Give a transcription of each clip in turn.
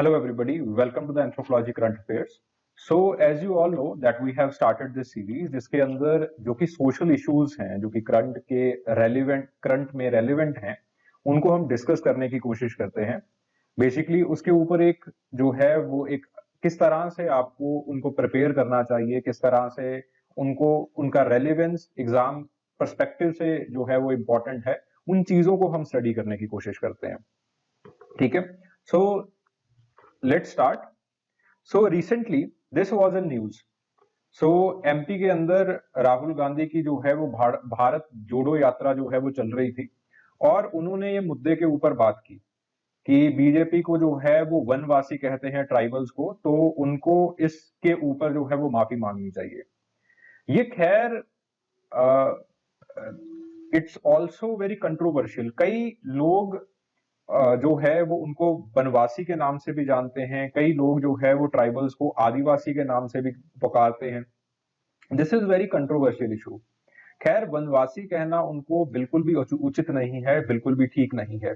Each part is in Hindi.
Hello everybody, welcome to the Anthropology Current Affairs. So as you all know that we have started this series जिसके अंदर जो कि सोशल इश्यूज हैं जो कि करंट में रेलिवेंट हैं उनको हम डिस्कस करने की कोशिश करते हैं। बेसिकली उसके ऊपर एक जो है वो एक किस तरह से आपको उनको प्रिपेयर करना चाहिए, किस तरह से उनको उनका रेलिवेंस एग्जाम पर्सपेक्टिव से जो है वो इम्पोर्टेंट है, उन चीजों को हम स्टडी करने की कोशिश करते हैं। ठीक है, so let's start. So recently this was in news. So MP के अंदर राहुल गांधी की जो है वो भारत जोड़ो यात्रा जो है वो चल रही थी और उन्होंने ये मुद्दे के ऊपर बात की कि बीजेपी को जो है वो वनवासी कहते हैं ट्राइबल्स को, तो उनको इसके ऊपर जो है वो माफी मांगनी चाहिए। ये खैर इट्स ऑल्सो वेरी कंट्रोवर्शियल। कई लोग जो है वो उनको वनवासी के नाम से भी जानते हैं, कई लोग जो है वो ट्राइबल्स को आदिवासी के नाम से भी पुकारते हैं। This is very controversial issue. खैर वनवासी कहना उनको बिल्कुल भी उचित नहीं है, बिल्कुल भी ठीक नहीं है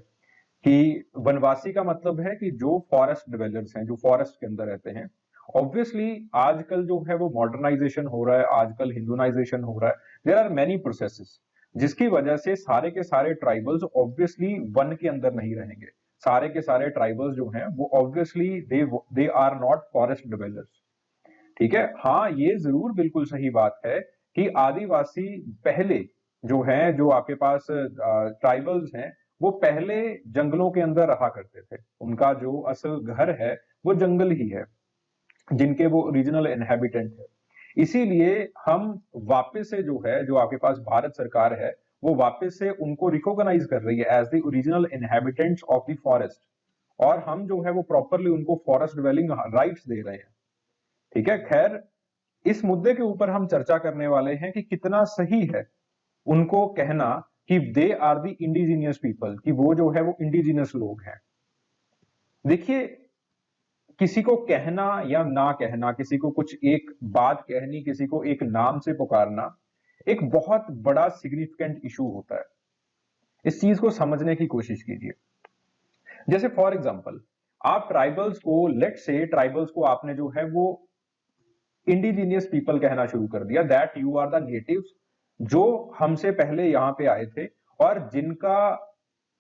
कि वनवासी का मतलब है कि जो फॉरेस्ट डिवेलपर्स हैं, जो फॉरेस्ट के अंदर रहते हैं। ऑब्वियसली आजकल जो है वो मॉडर्नाइजेशन हो रहा है, आजकल हिंदुनाइजेशन हो रहा है, देयर आर मेनी प्रोसेसेस जिसकी वजह से सारे के सारे ट्राइबल्स ऑब्वियसली वन के अंदर नहीं रहेंगे। सारे के सारे ट्राइबल्स जो हैं वो obviously they are not forest developers. ठीक है, हाँ ये जरूर बिल्कुल सही बात है कि आदिवासी पहले जो है, जो आपके पास ट्राइबल्स हैं, वो पहले जंगलों के अंदर रहा करते थे। उनका जो असल घर है वो जंगल ही है, जिनके वो ओरिजिनल इनहेबिटेंट है। इसीलिए हम वापस से जो है, जो आपके पास भारत सरकार है, वो वापस से उनको रिकॉग्नाइज कर रही है as the original inhabitants of the forest, और हम जो है वो प्रॉपरली उनको फॉरेस्ट ड्वेलिंग राइट्स दे रहे हैं। ठीक है, खैर इस मुद्दे के ऊपर हम चर्चा करने वाले हैं कि कितना सही है उनको कहना कि they are the indigenous people, कि वो जो है वो इंडिजीनियस लोग हैं। देखिए, किसी को कहना या ना कहना, किसी को कुछ एक बात कहनी, किसी को एक नाम से पुकारना एक बहुत बड़ा सिग्निफिकेंट इशू होता है। इस चीज को समझने की कोशिश कीजिए। जैसे फॉर एग्जांपल आप ट्राइबल्स को, लेट्स से ट्राइबल्स को आपने जो है वो इंडिजीनियस पीपल कहना शुरू कर दिया, that you are the natives, जो हमसे पहले यहां पे आए थे और जिनका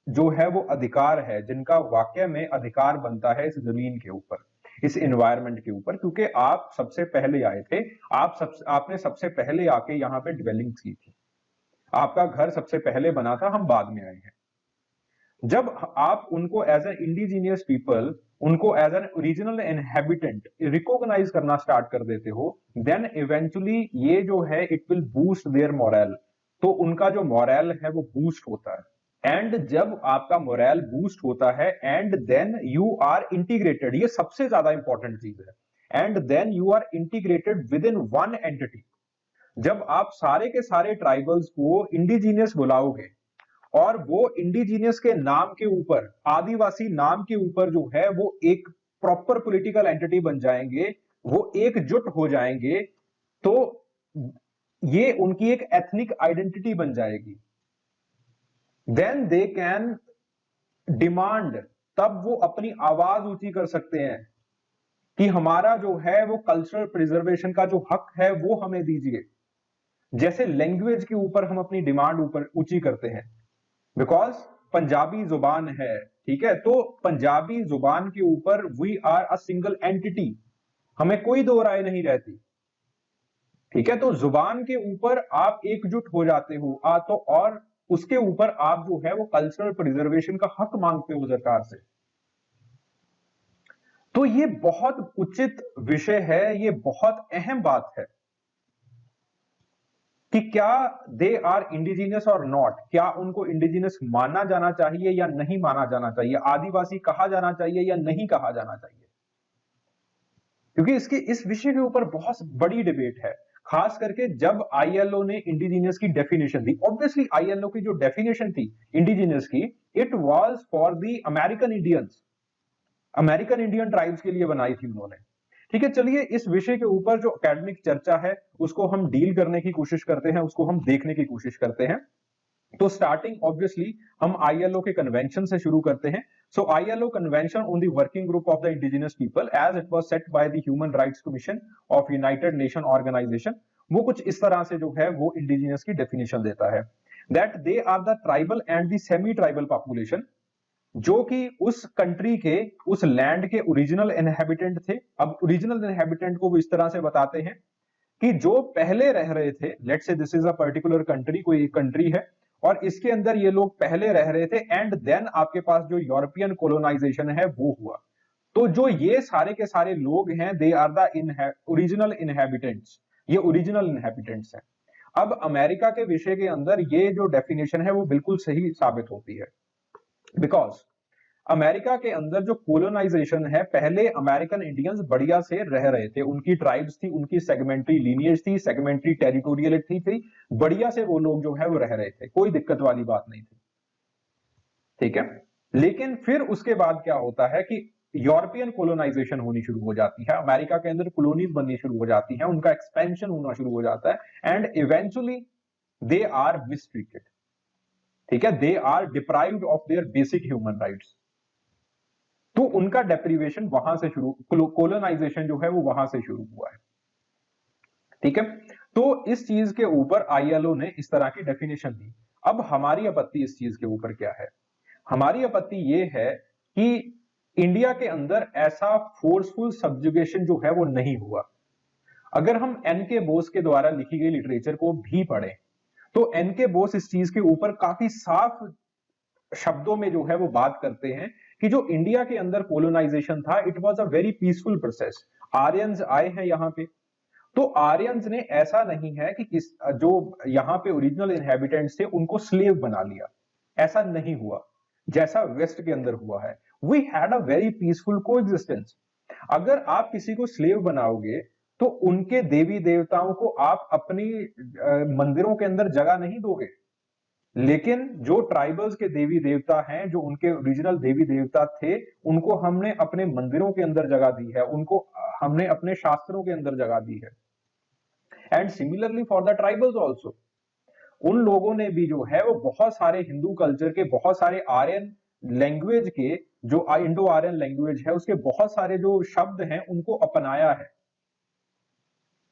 जो है वो अधिकार है, जिनका वाकई में अधिकार बनता है इस जमीन के ऊपर, इस एनवायरनमेंट के ऊपर, क्योंकि आप सबसे पहले आए थे। आपने सबसे पहले आके यहाँ पे डिवेलिंग की थी, आपका घर सबसे पहले बना था, हम बाद में आए हैं। जब आप उनको एज एन इंडिजीनियस पीपल, उनको as an original inhabitant recognise करना स्टार्ट कर देते हो, देन इवेंचुअली ये जो है it will boost their morale. तो उनका जो मोरल है वो बूस्ट होता है, एंड जब आपका मोरल बूस्ट होता है and then you are integrated, ये सबसे ज्यादा इंपॉर्टेंट चीज है, and then you are integrated within one entity. जब आप सारे के सारे ट्राइबल्स को इंडिजीनियस बुलाओगे और वो इंडिजीनियस के नाम के ऊपर, आदिवासी नाम के ऊपर जो है वो एक प्रॉपर पॉलिटिकल एंटिटी बन जाएंगे, वो एकजुट हो जाएंगे, तो ये उनकी एक एथनिक आइडेंटिटी बन जाएगी। देन दे कैन डिमांड, तब वो अपनी आवाज ऊंची कर सकते हैं कि हमारा जो है वो कल्चरल प्रिजर्वेशन का जो हक है वो हमें दीजिए। जैसे लैंग्वेज के ऊपर हम अपनी डिमांड ऊपर ऊंची करते हैं, बिकॉज पंजाबी जुबान है, ठीक है, तो पंजाबी जुबान के ऊपर we are a single entity, हमें कोई दो राय नहीं रहती। ठीक है, तो जुबान के ऊपर आप एकजुट हो जाते हो, तो और उसके ऊपर आप जो है वो कल्चरल प्रिजर्वेशन का हक मांगते हो सरकार से। तो ये बहुत उचित विषय है, ये बहुत अहम बात है कि क्या दे आर इंडिजीनियस और नॉट, क्या उनको इंडिजीनियस माना जाना चाहिए या नहीं माना जाना चाहिए, आदिवासी कहा जाना चाहिए या नहीं कहा जाना चाहिए। क्योंकि इस विषय के ऊपर बहुत बड़ी डिबेट है, खास करके जब आईएलओ ने इंडिजीनियस की डेफिनेशन दी। ऑब्वियसली आईएलओ की जो डेफिनेशन थी इंडिजीनियस की, it was for the American Indians, American Indian tribes के लिए बनाई थी उन्होंने। ठीक है, चलिए इस विषय के ऊपर जो एकेडमिक चर्चा है उसको हम डील करने की कोशिश करते हैं, उसको हम देखने की कोशिश करते हैं। तो स्टार्टिंग ऑब्वियसली हम आईएलओ के कन्वेंशन से शुरू करते हैं। So ILO Convention on the Working Group of the Indigenous People as it was set by the Human Rights Commission of United Nation Organization, वो कुछ इस तरह से जो है वो इंडिजिनियस की डेफिनेशन देता है that they are the tribal and the semi tribal population, जो कि उस कंट्री के उस लैंड के ओरिजिनल इनहेबिटेंट थे। अब ओरिजिनल इनहेबिटेंट को वो इस तरह से बताते हैं कि जो पहले रह रहे थे, let's say this is a particular country, कोई एक कंट्री है और इसके अंदर ये लोग पहले रह रहे थे एंड देन आपके पास जो यूरोपियन कोलोनाइजेशन है वो हुआ। तो जो ये सारे के सारे लोग हैं they are the original inhabitants, ये ओरिजिनल इनहेबिटेंट्स हैं। अब अमेरिका के विषय के अंदर ये जो डेफिनेशन है वो बिल्कुल सही साबित होती है, बिकॉज अमेरिका के अंदर जो कोलोनाइजेशन है, पहले अमेरिकन इंडियंस बढ़िया से रह रहे थे, उनकी ट्राइब्स थी, उनकी सेगमेंटरी लीनिएज थी, सेगमेंटरी टेरिटोरियलिटी थी, बढ़िया से वो लोग जो है वो रह रहे थे, कोई दिक्कत वाली बात नहीं थी, ठीक है। लेकिन फिर उसके बाद क्या होता है कि यूरोपियन कोलोनाइजेशन होनी शुरू हो जाती है, अमेरिका के अंदर कॉलोनीज बननी शुरू हो जाती है, उनका एक्सपेंशन होना शुरू हो जाता है and eventually they are mistreated, ठीक है, they are deprived of their basic human rights. तो उनका डेप्रीवेशन वहां से शुरू, कोलोनाइजेशन जो है वो वहां से शुरू हुआ है, ठीक है। तो इस चीज के ऊपर आईएलओ ने इस तरह की डेफिनेशन दी। अब हमारी आपत्ति इस चीज के ऊपर क्या है? हमारी आपत्ति ये है कि इंडिया के अंदर ऐसा फोर्सफुल सब्जुगेशन जो है वो नहीं हुआ। अगर हम एन.के. बोस के द्वारा लिखी गई लिटरेचर को भी पढ़ें तो एन.के. बोस इस चीज के ऊपर काफी साफ शब्दों में जो है वो बात करते हैं कि जो इंडिया के अंदर कोलोनाइजेशन था it was a very peaceful process. Aryans आए हैं यहाँ पे, तो आर्यंस ने ऐसा नहीं है कि किस जो यहाँ पे ओरिजिनल इनहेबिटेंट्स थे उनको स्लेव बना लिया, ऐसा नहीं हुआ जैसा वेस्ट के अंदर हुआ है। We had a very peaceful coexistence. अगर आप किसी को स्लेव बनाओगे तो उनके देवी देवताओं को आप अपनी मंदिरों के अंदर जगह नहीं दोगे, लेकिन जो ट्राइबल्स के देवी देवता हैं, जो उनके ओरिजिनल देवी देवता थे, उनको हमने अपने मंदिरों के अंदर जगह दी है, उनको हमने अपने शास्त्रों के अंदर जगह दी है। And similarly for the tribals also, उन लोगों ने भी जो है वो बहुत सारे हिंदू कल्चर के, बहुत सारे आर्यन लैंग्वेज के, जो इंडो आर्यन लैंग्वेज है उसके बहुत सारे जो शब्द हैं उनको अपनाया है।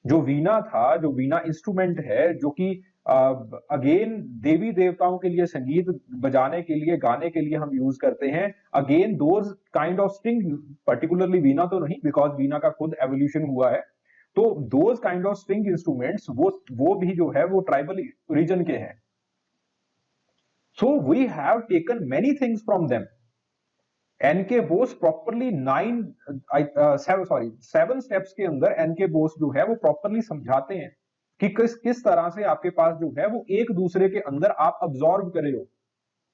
जो वीणा था, जो वीणा इंस्ट्रूमेंट है, जो कि अगेन देवी देवताओं के लिए संगीत बजाने के लिए, गाने के लिए हम यूज करते हैं, again those kind of string, particularly veena तो नहीं बिकॉज वीणा का खुद एवोल्यूशन हुआ है, तो those kind of string instruments वो भी जो है वो ट्राइबल रीजन के हैं। So we have taken many things from them. N K. Bose properly 7 steps के अंदर एन.के. बोस जो है वो प्रॉपरली समझाते हैं कि किस तरह से आपके पास जो है वो एक दूसरे के अंदर आप अब्सॉर्ब करे हो,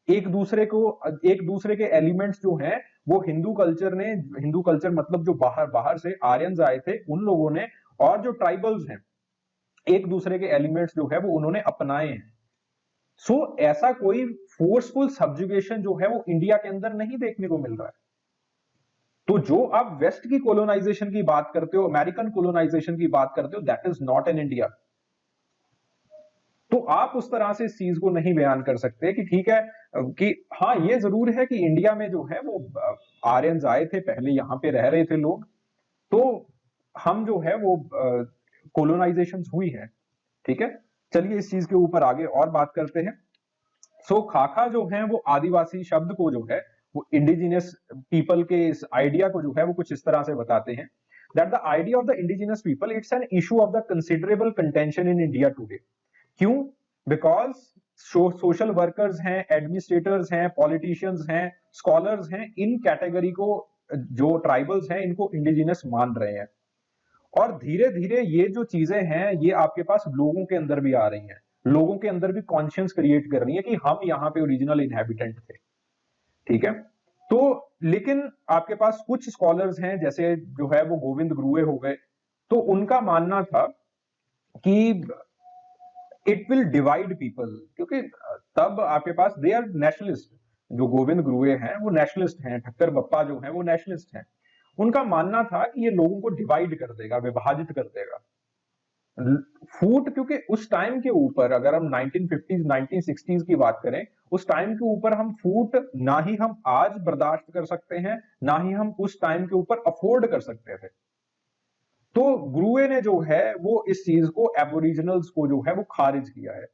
एक दूसरे के एलिमेंट्स जो हैं वो हिंदू कल्चर मतलब जो बाहर से आर्यंस आए थे उन लोगों ने, और जो ट्राइबल्स हैं, एक दूसरे के एलिमेंट्स जो है वो उन्होंने अपनाए हैं। सो ऐसा कोई फोर्सफुल सब्जुगेशन जो है वो इंडिया के अंदर नहीं देखने को मिल रहा है। तो जो आप वेस्ट की कोलोनाइजेशन की बात करते हो, अमेरिकन कोलोनाइजेशन की बात करते हो, that is not in India. तो आप उस तरह से इस चीज को नहीं बयान कर सकते कि ठीक है कि हाँ ये जरूर है कि इंडिया में जो है वो आर्यंस आए थे, पहले यहाँ पे रह रहे थे लोग, तो हम जो है वो कोलोनाइजेशन हुई है, ठीक है। चलिए इस चीज के ऊपर आगे और बात करते हैं। सो खाखा जो है वो आदिवासी शब्द को जो है वो इंडिजिनियस पीपल के इस आइडिया को जो है वो कुछ इस तरह से बताते हैं that the idea of the indigenous people it's an issue of the considerable contention in India today. क्यों? बिकॉज सोशल वर्कर्स हैं, एडमिनिस्ट्रेटर्स हैं, पॉलिटिशियंस हैं, स्कॉलर्स हैं, इन कैटेगरी को जो ट्राइबल्स हैं इनको इंडिजिनियस मान रहे हैं, और धीरे धीरे ये जो चीजें हैं ये आपके पास लोगों के अंदर भी आ रही हैं, लोगों के अंदर भी कॉन्शियस क्रिएट कर रही है कि हम यहाँ पे ओरिजिनल इनहेबिटेंट थे, ठीक है। तो लेकिन आपके पास कुछ स्कॉलर्स हैं जैसे जो है वो गोविंद गुरुए हो गए, तो उनका मानना था कि इट विल डिवाइड पीपल, क्योंकि तब आपके पास दे आर नेशनलिस्ट, जो गोविंद गुरुए हैं वो नेशनलिस्ट हैं, ठक्कर बप्पा जो है वो नेशनलिस्ट हैं। उनका मानना था कि ये लोगों को डिवाइड कर देगा, विभाजित कर देगा। फूट, क्योंकि उस टाइम के ऊपर अगर हम 1950s 1960s की बात करें, उस टाइम के ऊपर हम फूट ना ही हम आज बर्दाश्त कर सकते हैं, ना ही हम उस टाइम के ऊपर अफोर्ड कर सकते थे। तो ग्रुए ने जो है वो इस चीज को, एबोरिजिनल्स को जो है वो खारिज किया है।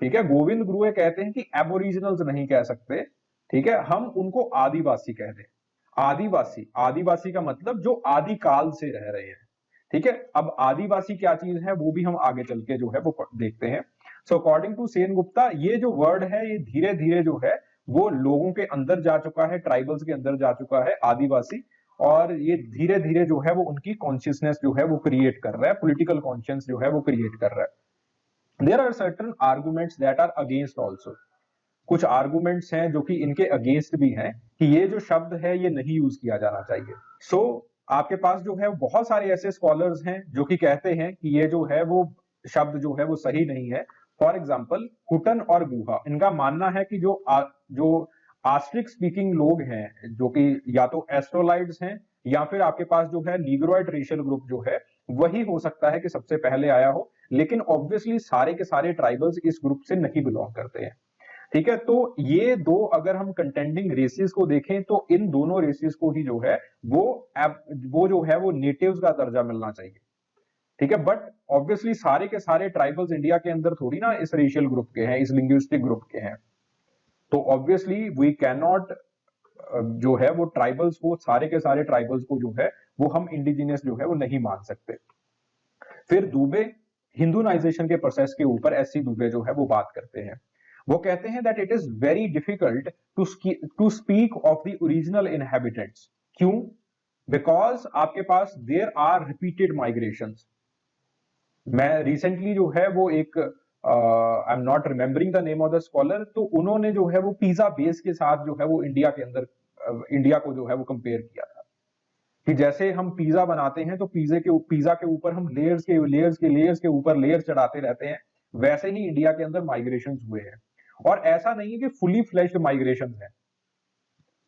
ठीक है, गोविंद ग्रुए कहते हैं कि एबोरिजिनल्स नहीं कह सकते, ठीक है, हम उनको आदिवासी कह दें। आदिवासी, आदिवासी का मतलब जो आदिकाल से रह रहे हैं। ठीक है, अब आदिवासी क्या चीज है वो भी हम आगे चल के जो है वो देखते हैं। So according to Sen Gupta, ये जो वर्ड है ये धीरे धीरे जो है वो लोगों के अंदर जा चुका है, ट्राइबल्स के अंदर जा चुका है, आदिवासी, और ये धीरे धीरे जो है वो उनकी कॉन्शियसनेस जो है वो क्रिएट कर रहा है, पॉलिटिकल कॉन्शियस जो है वो क्रिएट कर रहा है। There are certain arguments that are against also, कुछ आर्गुमेंट्स हैं जो कि इनके अगेंस्ट भी हैं कि ये जो शब्द है ये नहीं यूज किया जाना चाहिए। सो आपके पास जो है बहुत सारे ऐसे स्कॉलर्स हैं जो कि कहते हैं कि ये जो है वो शब्द जो है वो सही नहीं है। फॉर एग्जाम्पल कुटन और गुहा, इनका मानना है कि जो आस्ट्रिक स्पीकिंग लोग हैं, जो कि या तो एस्ट्रोलाइड्स हैं या फिर आपके पास जो है नीग्रोइड रेशियल ग्रुप जो है वही हो सकता है कि सबसे पहले आया हो, लेकिन ऑब्वियसली सारे के सारे ट्राइबल्स इस ग्रुप से नहीं बिलोंग करते हैं। ठीक है, तो ये दो अगर हम कंटेंडिंग रेसेस को देखें तो इन दोनों रेसेस को ही जो है वो वो जो है वो नेटिव्स का दर्जा मिलना चाहिए। ठीक है, बट ऑब्वियसली सारे के सारे ट्राइबल्स इंडिया के अंदर थोड़ी ना इस रेशियल ग्रुप के हैं, इस लिंग्विस्टिक ग्रुप के हैं। तो ऑब्वियसली वी कैन नॉट जो है वो ट्राइबल्स को, सारे के सारे ट्राइबल्स को जो है वो हम इंडिजिनियस जो है वो नहीं मान सकते। फिर दुबे हिंदुनाइजेशन के प्रोसेस के ऊपर एससी दुबे जो है वो बात करते हैं। वो कहते हैं that it is very difficult to speak of the original inhabitants. क्यों? बिकॉज आपके पास देयर आर रिपीटेड माइग्रेशंस। मैं रिसेंटली जो है वो एक I am not remembering the name of the scholar, तो उन्होंने जो है वो पिज्जा बेस के साथ जो है वो इंडिया के अंदर इंडिया को जो है वो कंपेयर किया था कि जैसे हम पिज्जा बनाते हैं तो पिज्जा के ऊपर हम लेयर्स के ऊपर लेयर चढ़ाते रहते हैं, वैसे ही इंडिया के अंदर माइग्रेशन हुए हैं। और ऐसा नहीं है कि फुली फ्लैश्ड माइग्रेशन है।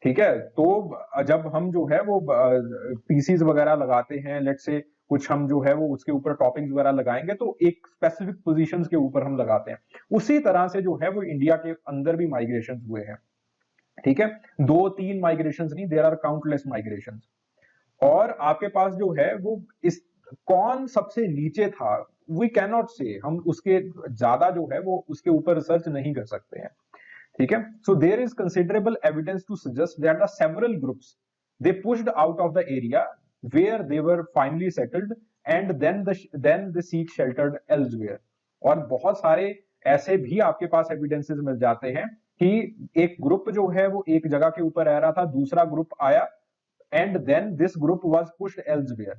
ठीक है, तो जब हम जो है वो पीसीज वगैरह लगाते हैं, लेट से कुछ हम जो है वो उसके ऊपर टॉपिंग्स वगैरह लगाएंगे तो एक स्पेसिफिक पोजीशंस के ऊपर हम लगाते हैं, उसी तरह से जो है वो इंडिया के अंदर भी माइग्रेशन हुए हैं। ठीक है, 2-3 माइग्रेशन नहीं, देयर आर काउंटलेस माइग्रेशन। और आपके पास जो है वो इस कौन सबसे नीचे था, वी कैन नॉट से, हम उसके ज्यादा जो है वो उसके ऊपर रिसर्च नहीं कर सकते हैं। ठीक है, so there is considerable evidence to suggest that the several groups they pushed out of the area where they were finally settled and then they seek sheltered elsewhere. और बहुत सारे ऐसे भी आपके पास एविडेंसेस मिल जाते हैं कि एक ग्रुप जो है वो एक जगह के ऊपर रह रहा था, दूसरा ग्रुप आया and then this group was pushed elsewhere,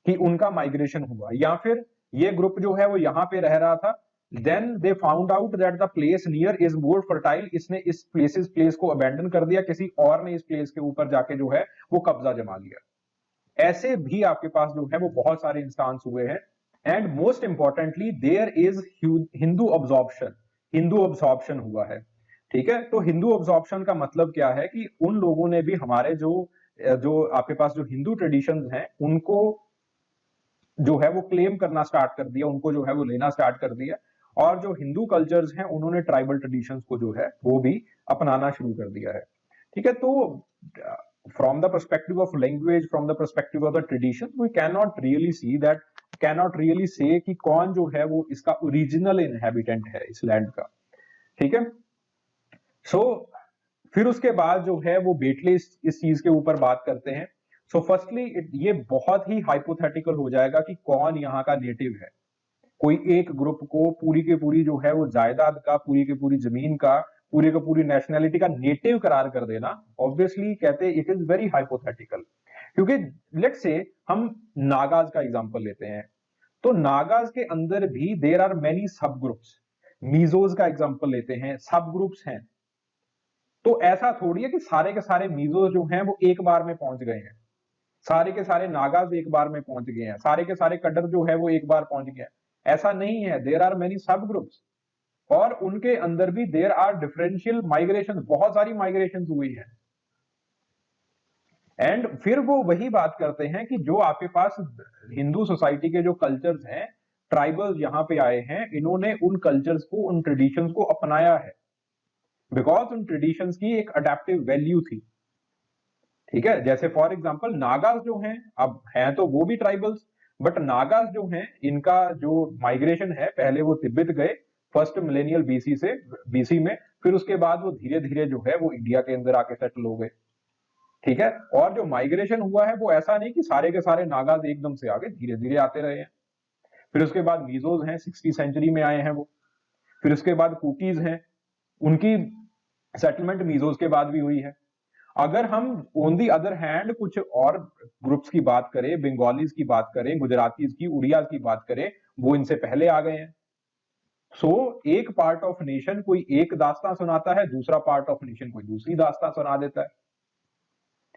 कि उनका माइग्रेशन हुआ, या फिर ये ग्रुप जो है वो यहां पे रह रहा था, then they found out that the place near is more fertile, इसने इस प्लेस को अबेंडन कर दिया, किसी और ने इस प्लेस के ऊपर जाके जो है वो कब्जा जमा लिया। ऐसे भी आपके पास जो है वो बहुत सारे इंस्टांस हुए हैं। And most importantly there is Hindu absorption, Hindu absorption हुआ है। ठीक है, तो हिंदू अब्जॉर्प्शन का मतलब क्या है कि उन लोगों ने भी हमारे जो जो आपके पास जो हिंदू ट्रेडिशंस हैं उनको जो है वो क्लेम करना स्टार्ट कर दिया, उनको जो है वो लेना स्टार्ट कर दिया, और जो हिंदू कल्चर्स हैं उन्होंने ट्राइबल ट्रेडिशंस को जो है वो भी अपनाना शुरू कर दिया है। ठीक है, तो from the perspective of language, from the perspective of the tradition, we can not really see that, can not really say कि कौन जो है वो इसका ओरिजिनल इनहेबिटेंट है इस लैंड का। ठीक है, सो फिर उसके बाद जो है वो बेटले इस चीज के ऊपर बात करते हैं। सो फर्स्टली ये बहुत ही हाइपोथेटिकल हो जाएगा कि कौन यहाँ का नेटिव है। कोई एक ग्रुप को पूरी की पूरी जो है वो जायदाद का, पूरी की पूरी जमीन का, पूरी की पूरी नेशनैलिटी का नेटिव करार कर देना, ऑब्वियसली कहते इट इज वेरी हाइपोथेटिकल। क्योंकि लेट्स से हम नागाज का एग्जांपल लेते हैं, तो नागाज के अंदर भी देयर आर मेनी सब ग्रुप्स। मीजोज का एग्जांपल लेते हैं, सब ग्रुप्स हैं। तो ऐसा थोड़ी है कि सारे के सारे मीजोज जो हैं वो एक बार में पहुंच गए हैं, सारे के सारे नागाज एक बार में पहुंच गए हैं, सारे के सारे कड्डर जो है वो एक बार पहुंच गए हैं, ऐसा नहीं है। देयर आर मेनी सब ग्रुप्स, और उनके अंदर भी देयर आर डिफरेंशियल माइग्रेशन, बहुत सारी माइग्रेशन हुई है। एंड फिर वो वही बात करते हैं कि जो आपके पास हिंदू सोसाइटी के जो कल्चर्स हैं ट्राइबल्स यहाँ पे आए हैं, इन्होंने उन कल्चर्स को, उन ट्रेडिशंस को अपनाया है, बिकॉज उन ट्रेडिशंस की एक अडेप्टिव वैल्यू थी। ठीक है, जैसे फॉर एग्जांपल नागास जो हैं, अब हैं तो वो भी ट्राइबल्स, बट नागास जो हैं इनका जो माइग्रेशन है, पहले वो तिब्बत गए फर्स्ट मिलेनियल बीसी में, फिर उसके बाद वो धीरे धीरे जो है वो इंडिया के अंदर आके सेटल हो गए। ठीक है, और जो माइग्रेशन हुआ है वो ऐसा नहीं कि सारे के सारे नागाज एकदम से आगे, धीरे धीरे आते रहे हैं। फिर उसके बाद मीजोज हैं, 60 सेंचुरी में आए हैं वो। फिर उसके बाद कुकीज हैं, उनकी सेटलमेंट मीजोज के बाद भी हुई है। अगर हम ऑन दी अदर हैंड कुछ और ग्रुप्स की बात करें, बंगालीज की बात करें, गुजरातीज की, उड़िया की बात करें, वो इनसे पहले आ गए हैं। सो एक पार्ट ऑफ नेशन कोई एक दास्तां सुनाता है, दूसरा पार्ट ऑफ नेशन कोई दूसरी दास्तां सुना देता है।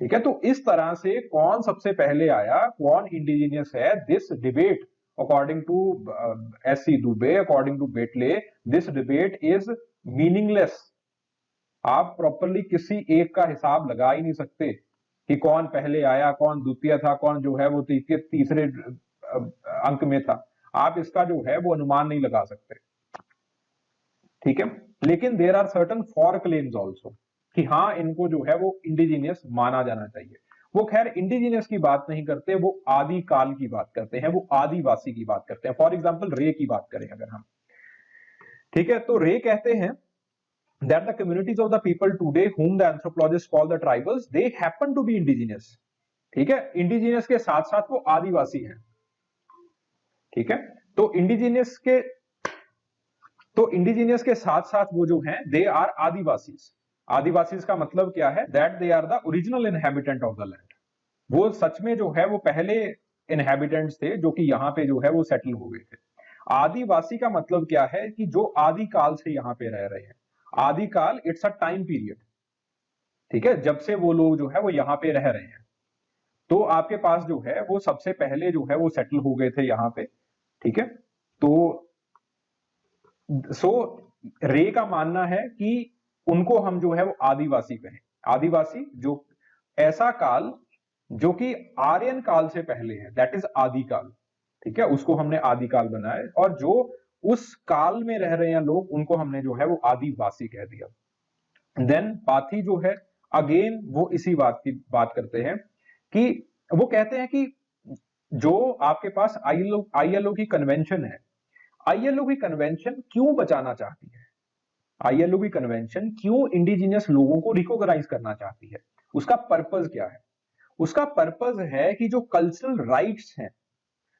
ठीक है, तो इस तरह से कौन सबसे पहले आया, कौन इंडिजीनियस है, this debate according to SC. Dube, according to Beteille, this debate is meaningless. आप प्रॉपरली किसी एक का हिसाब लगा ही नहीं सकते कि कौन पहले आया, कौन द्वितीय था, कौन जो है वो तीसरे अंक में था। आप इसका जो है वो अनुमान नहीं लगा सकते। ठीक है, लेकिन there are certain for claims also कि हाँ, इनको जो है वो इंडिजीनियस माना जाना चाहिए। वो खैर इंडिजीनियस की बात नहीं करते, वो आदि काल की बात करते हैं, वो आदिवासी की बात करते हैं। फॉर एग्जाम्पल रे की बात करें अगर हम, ठीक है, तो रे कहते हैं that the communities of the people today whom the anthropologists call the tribals, they happen to be indigenous। ठीक है, इंडिजीनियस के साथ साथ वो आदिवासी हैं। ठीक है, तो इंडिजीनियस के साथ साथ वो जो हैं दे आर आदिवासीज। आदिवासीज का मतलब क्या है, that they are the original inhabitant of the land. वो सच में जो है वो पहले इनहेबिटेंट्स थे जो कि यहाँ पे जो है वो सेटल हो गए थे। आदिवासी का मतलब क्या है कि जो आदिकाल से यहाँ पे रह रहे हैं। आदिकाल इट्स अ टाइम पीरियड। ठीक है, जब से वो लोग जो है वो यहाँ पे रह रहे हैं, तो आपके पास जो है वो सबसे पहले जो है वो सेटल हो गए थे यहाँ पे। ठीक है, तो सो रे का मानना है कि उनको हम जो है वो आदिवासी कहें। आदिवासी जो ऐसा काल जो कि आर्यन काल से पहले है, दैट इज आदिकाल। ठीक है, उसको हमने आदिकाल बनाया, और जो उस काल में रह रहे हैं लोग, उनको हमने जो है वो आदिवासी कह दिया। देन पाथी जो है, अगेन वो इसी बात की बात करते हैं कि वो कहते हैं कि जो आपके पास आईएलओ की कन्वेंशन है, आईएलओ की कन्वेंशन क्यों बचाना चाहती है, आईएलओ की कन्वेंशन क्यों इंडिजिनियस लोगों को रिकॉग्नाइज करना चाहती है, उसका पर्पस क्या है? उसका पर्पस है कि जो कल्चरल राइट्स हैं,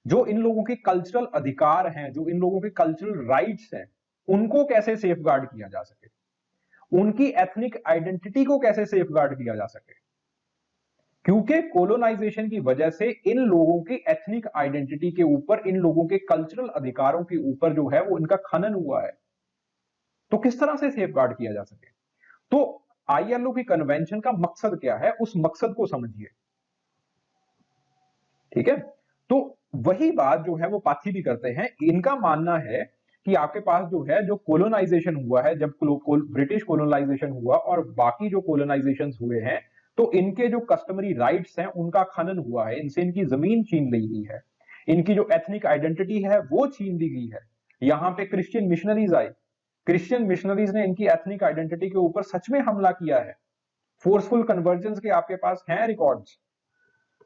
जो इन लोगों के कल्चरल अधिकार हैं, जो इन लोगों के कल्चरल राइट्स हैं, उनको कैसे सेफगार्ड किया जा सके, उनकी एथनिक आइडेंटिटी को कैसे सेफगार्ड किया जा सके। क्योंकि कोलोनाइजेशन की वजह से इन लोगों की एथनिक आइडेंटिटी के ऊपर, इन लोगों के कल्चरल अधिकारों के ऊपर जो है वो इनका खनन हुआ है, तो किस तरह से सेफगार्ड किया जा सके। तो आईएलओ की कन्वेंशन का मकसद क्या है, उस मकसद को समझिए। ठीक है, तो वही बात जो है वो पाथी भी करते हैं। इनका मानना है कि आपके पास जो है, जो कोलोनाइजेशन हुआ है, जब ब्रिटिश कोलोनाइजेशन हुआ और बाकी जो कोलोनाइजेशन हुए हैं, तो इनके जो कस्टमरी राइट्स हैं उनका खनन हुआ है, इनसे इनकी जमीन छीन ली गई है, इनकी जो एथनिक आइडेंटिटी है वो छीन ली गई है। यहां पे क्रिश्चियन मिशनरीज आई, क्रिश्चियन मिशनरीज ने इनकी एथनिक आइडेंटिटी के ऊपर सच में हमला किया है। फोर्सफुल कन्वर्जन के आपके पास हैं रिकॉर्ड्स।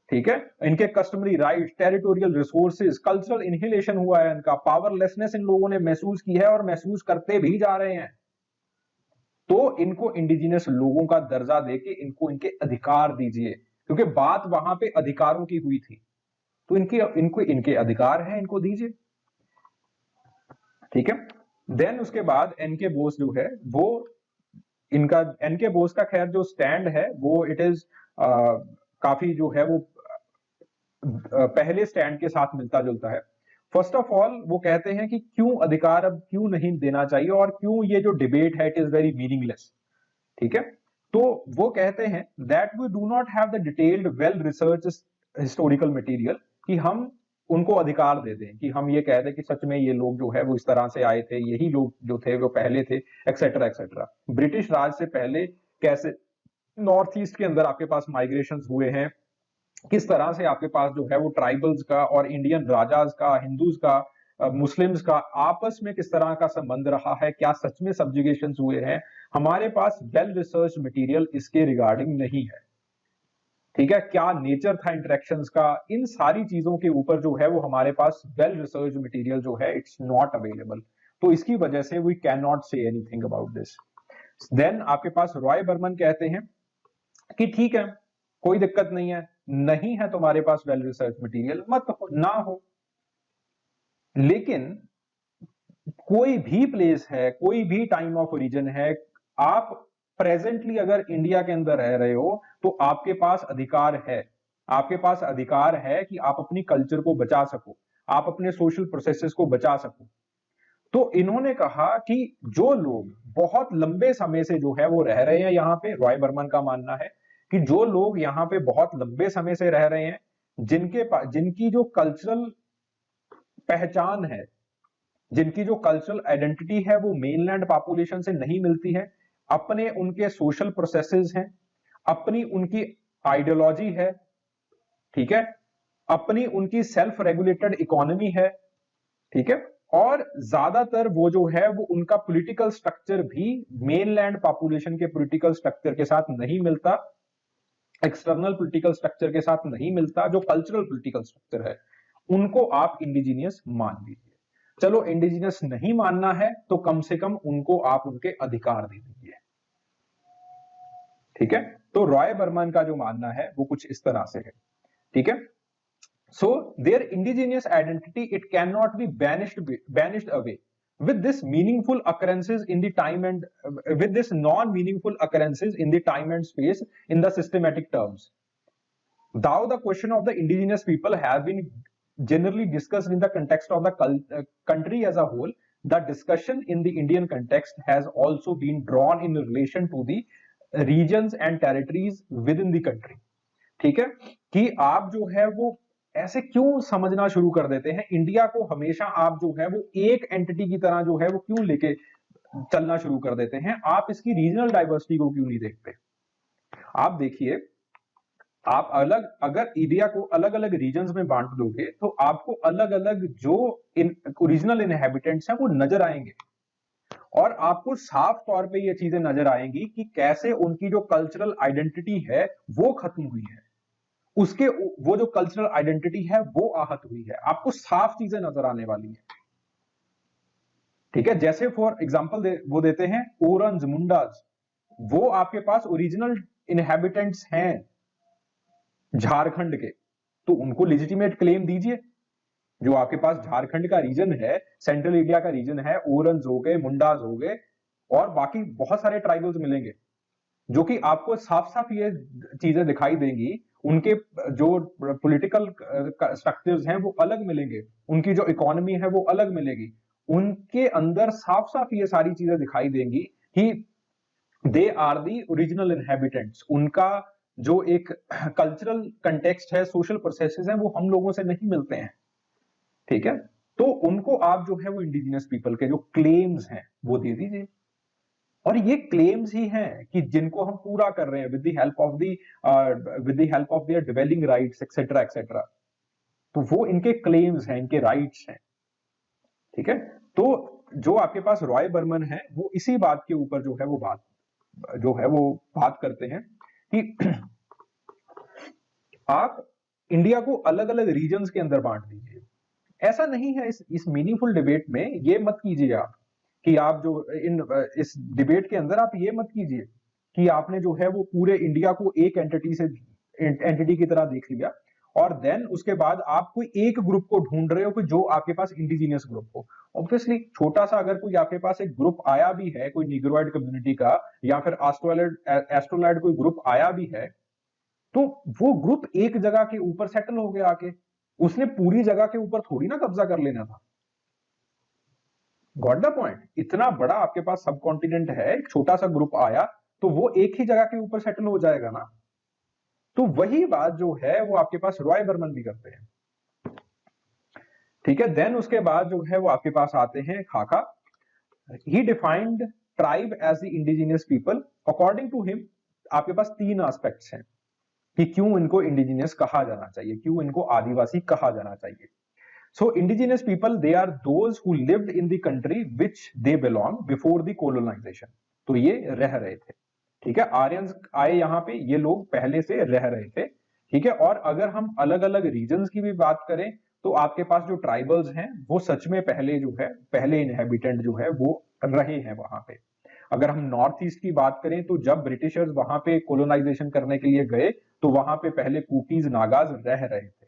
ठीक है, इनके customary right, territorial resources, cultural annihilation हुआ है, इनका पावरलेसनेस इन लोगों ने महसूस की है और महसूस करते भी जा रहे हैं। तो इनको इंडिजिनियस लोगों का दर्जा देके इनको इनके अधिकार दीजिए, क्योंकि बात वहां पे अधिकारों की हुई थी, तो इनके अधिकार हैं, इनको दीजिए। ठीक है, देन उसके बाद एनके बोस जो है वो, इनका एनके बोस का खैर जो स्टैंड है वो इट इज काफी जो है वो पहले स्टैंड के साथ मिलता जुलता है। फर्स्ट ऑफ ऑल वो कहते हैं कि क्यों अधिकार अब क्यों नहीं देना चाहिए और क्यों ये जो डिबेट है इट इज वेरी मीनिंगलेस। ठीक है, तो वो कहते हैं that we do not have the detailed well research historical material, कि हम उनको अधिकार दे दें, कि हम ये कह दें कि सच में ये लोग जो है वो इस तरह से आए थे, यही लोग जो थे वो पहले थे, एक्सेट्रा एक्सेट्रा। ब्रिटिश राज से पहले कैसे नॉर्थ ईस्ट के अंदर आपके पास माइग्रेशन हुए हैं, किस तरह से आपके पास जो है वो ट्राइबल्स का और इंडियन राजाज का, हिंदूज का मुस्लिम्स का आपस में किस तरह का संबंध रहा है, क्या सच में सब्जुगेशंस हुए हैं, हमारे पास वेल रिसर्च मटेरियल इसके रिगार्डिंग नहीं है। ठीक है, क्या नेचर था इंटरेक्शंस का, इन सारी चीजों के ऊपर जो है वो हमारे पास वेल रिसर्च मटेरियल जो है इट्स नॉट अवेलेबल। तो इसकी वजह से we can not say anything about this. Then आपके पास रॉय बर्मन कहते हैं कि ठीक है, कोई दिक्कत नहीं है, नहीं है तुम्हारे पास वेल रिसर्च मटेरियल, मत हो, ना हो, लेकिन कोई भी प्लेस है, कोई भी टाइम ऑफ ओरिजिन है, आप प्रेजेंटली अगर इंडिया के अंदर रह रहे हो तो आपके पास अधिकार है, आपके पास अधिकार है कि आप अपनी कल्चर को बचा सको, आप अपने सोशल प्रोसेसेस को बचा सको। तो इन्होंने कहा कि जो लोग बहुत लंबे समय से जो है वो रह रहे हैं यहाँ पे, रॉय बर्मन का मानना है कि जो लोग यहाँ पे बहुत लंबे समय से रह रहे हैं, जिनकी जो कल्चरल पहचान है, जिनकी जो कल्चरल आइडेंटिटी है वो मेनलैंड पॉपुलेशन से नहीं मिलती है, अपने उनके सोशल प्रोसेसेस हैं, अपनी उनकी आइडियोलॉजी है, ठीक है, अपनी उनकी सेल्फ रेगुलेटेड इकोनॉमी है, ठीक है, और ज्यादातर वो जो है वो उनका पॉलिटिकल स्ट्रक्चर भी मेनलैंड पॉपुलेशन के पॉलिटिकल स्ट्रक्चर के साथ नहीं मिलता, एक्सटर्नल पॉलिटिकल स्ट्रक्चर के साथ नहीं मिलता, जो कल्चरल पॉलिटिकल स्ट्रक्चर है उनको आप इंडिजीनियस मान लीजिए। चलो इंडिजिनस नहीं मानना है तो कम से कम उनको आप उनके अधिकार दे दीजिए, ठीक है। तो रॉय बर्मन का जो मानना है वो कुछ इस तरह से है, ठीक है। So there indigenous identity it can not be banished away with this meaningful occurrences in the time and with this non-meaningful occurrences in the time and space in the systematic terms. Though the question of the indigenous people have been generally discussed in the context of the country as a whole, the discussion in the Indian context has also been drawn in relation to the regions and territories within the country. ठीक है, कि आप जो है वो ऐसे क्यों समझना शुरू कर देते हैं, इंडिया को हमेशा आप जो है वो एक एंटिटी की तरह जो है वो क्यों लेके चलना शुरू कर देते हैं, आप इसकी रीजनल डाइवर्सिटी को क्यों नहीं देखते। आप देखिए, आप अगर इंडिया को अलग अलग रीजन्स में बांट दोगे तो आपको अलग अलग जो ओरिजिनल इनहेबिटेंट्स हैं वो नजर आएंगे, और आपको साफ तौर पे ये चीजें नजर आएंगी कि कैसे उनकी जो कल्चरल आइडेंटिटी है वो खत्म हुई है, उसके वो जो कल्चरल आइडेंटिटी है वो आहत हुई है, आपको साफ चीजें नजर आने वाली है, ठीक है। जैसे फॉर एग्जांपल वो देते हैं ओरंस मुंडास, वो आपके पास ओरिजिनल इनहेबिटेंट्स हैं झारखंड के, तो उनको लेजिटिमेट क्लेम दीजिए। जो आपके पास झारखंड का रीजन है, सेंट्रल इंडिया का रीजन है, ओरंस हो गए, मुंडास हो गए, और बाकी बहुत सारे ट्राइबल्स मिलेंगे जो कि आपको साफ साफ ये चीजें दिखाई देंगी, उनके जो पॉलिटिकल स्ट्रक्चर्स हैं वो अलग मिलेंगे, उनकी जो इकोनॉमी है वो अलग मिलेगी, उनके अंदर साफ साफ ये सारी चीजें दिखाई देंगी कि they are the original inhabitants, उनका जो एक कल्चरल कंटेक्स्ट है, सोशल प्रोसेसेस हैं, वो हम लोगों से नहीं मिलते हैं, ठीक है। तो उनको आप जो है वो इंडिजिनस पीपल के जो क्लेम्स हैं वो दे दीजिए, और ये क्लेम्स ही हैं कि जिनको हम पूरा कर रहे हैं with the help of their dwelling rights etcetera etcetera, तो वो इनके क्लेम्स हैं, इनके राइट्स हैं, ठीक है। तो जो आपके पास रॉय बर्मन है वो इसी बात के ऊपर जो है वो बात करते हैं कि आप इंडिया को अलग अलग रीजन्स के अंदर बांट दीजिए। ऐसा नहीं है, इस मीनिंगफुल डिबेट में ये मत कीजिए आप कि आप जो इस डिबेट के अंदर आप ये मत कीजिए कि आपने जो है वो पूरे इंडिया को एक एंटिटी की तरह देख लिया, और देन उसके बाद आप कोई एक ग्रुप को ढूंढ रहे हो कि जो आपके पास इंडिजिनियस ग्रुप हो। ऑब्वियसली छोटा सा अगर कोई आपके पास एक ग्रुप आया भी है, कोई निग्रोइड कम्युनिटी का या फिर एस्ट्रोलाइड कोई ग्रुप आया भी है, तो वो ग्रुप एक जगह के ऊपर सेटल हो गया आके, उसने पूरी जगह के ऊपर थोड़ी ना कब्जा कर लेना था। Got the point. इतना बड़ा आपके पास सब कॉन्टिनेंट है, एक छोटा सा ग्रुप आया तो वो एक ही जगह के ऊपर सेटल हो जाएगा ना। तो वही बात जो है वो आपके पास रॉय बर्मन भी करते हैं, ठीक है। देन उसके बाद जो है वो आपके पास आते हैं खाका। He defined tribe as the indigenous people. According to him आपके पास तीन एस्पेक्ट्स हैं कि क्यों इनको इंडिजिनियस कहा जाना चाहिए, क्यों इनको आदिवासी कहा जाना चाहिए। So indigenous people, they are those who lived in the country which they belong before the colonization. तो ये रह रहे थे, ठीक है। आर्यंस आए यहाँ पे, ये लोग पहले से रह रहे थे, ठीक है। और अगर हम अलग अलग रीजन्स की भी बात करें तो आपके पास जो ट्राइबल्स हैं वो सच में पहले जो है, पहले इनहेबिटेंट जो है वो रहे हैं वहां पे। अगर हम नॉर्थ ईस्ट की बात करें तो जब ब्रिटिशर्स वहां पे कोलोनाइजेशन करने के लिए गए तो वहां पे पहले कूकीज नागाज रह रहे थे,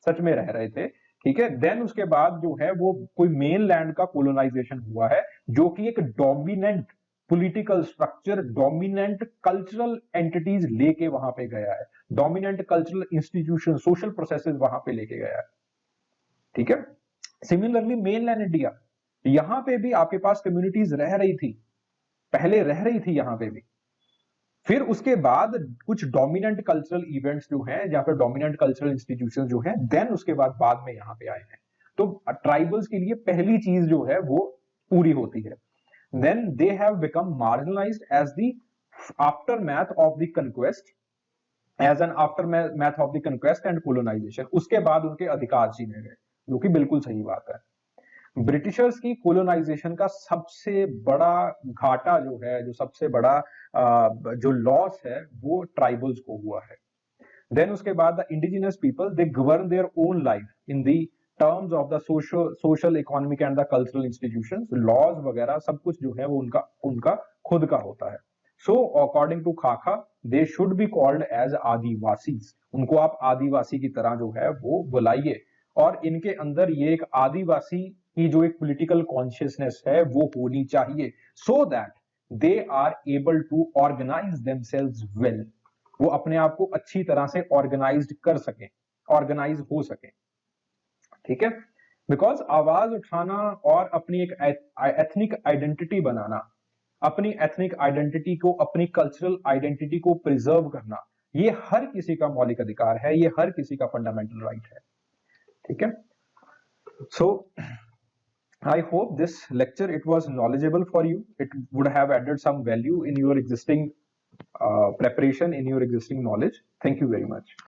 सच में रह रहे थे, ठीक है। देन उसके बाद जो है वो कोई मेन लैंड का कोलोनाइजेशन हुआ है, जो कि एक dominant political structure, dominant cultural entities लेके वहां पे गया है, dominant cultural institution, social processes वहां पे लेके गया है, ठीक है। सिमिलरली मेन लैंड इंडिया, यहां पे भी आपके पास कम्युनिटीज रह रही थी, पहले रह रही थी यहां पे भी। फिर उसके बाद कुछ डोमिनेंट कल्चरल इवेंट्स जो हैं, जहां पे डोमिनेंट कल्चरल इंस्टीट्यूशंस जो हैं, देन उसके बाद में यहां पे आए हैं। तो ट्राइबल्स के लिए पहली चीज जो है वो पूरी होती है। Then they have become marginalised as the aftermath of the conquest, as an aftermath of the conquest and colonisation. उसके बाद उनके अधिकार छीने गए, जो कि बिल्कुल सही बात है। ब्रिटिशर्स की कोलोनाइजेशन का सबसे बड़ा घाटा जो है, जो सबसे बड़ा जो लॉस है, वो ट्राइबल्स को हुआ है। देन उसके बाद the indigenous people, they govern their own life in the terms of the social economic and the cultural institutions. Laws वगैरह सब कुछ जो है वो उनका खुद का होता है। सो अकॉर्डिंग टू खाका, they should be called as Adivasis. उनको आप आदिवासी की तरह जो है वो बुलाइए, और इनके अंदर ये एक आदिवासी की जो एक पॉलिटिकल कॉन्शियसनेस है वो होनी चाहिए, so that they are able to organise themselves well. वो अपने आप को अच्छी तरह से ऑर्गेनाइज्ड कर सकें, ऑर्गेनाइज हो सकें, ठीक है। बिकॉज आवाज उठाना और अपनी एक एथनिक आइडेंटिटी बनाना, अपनी एथनिक आइडेंटिटी को, अपनी कल्चरल आइडेंटिटी को प्रिजर्व करना, ये हर किसी का मौलिक अधिकार है, ये हर किसी का फंडामेंटल राइट है, ठीक है। So I hope this lecture, it was knowledgeable for you. It would have added some value in your existing preparation, in your existing knowledge. Thank you very much.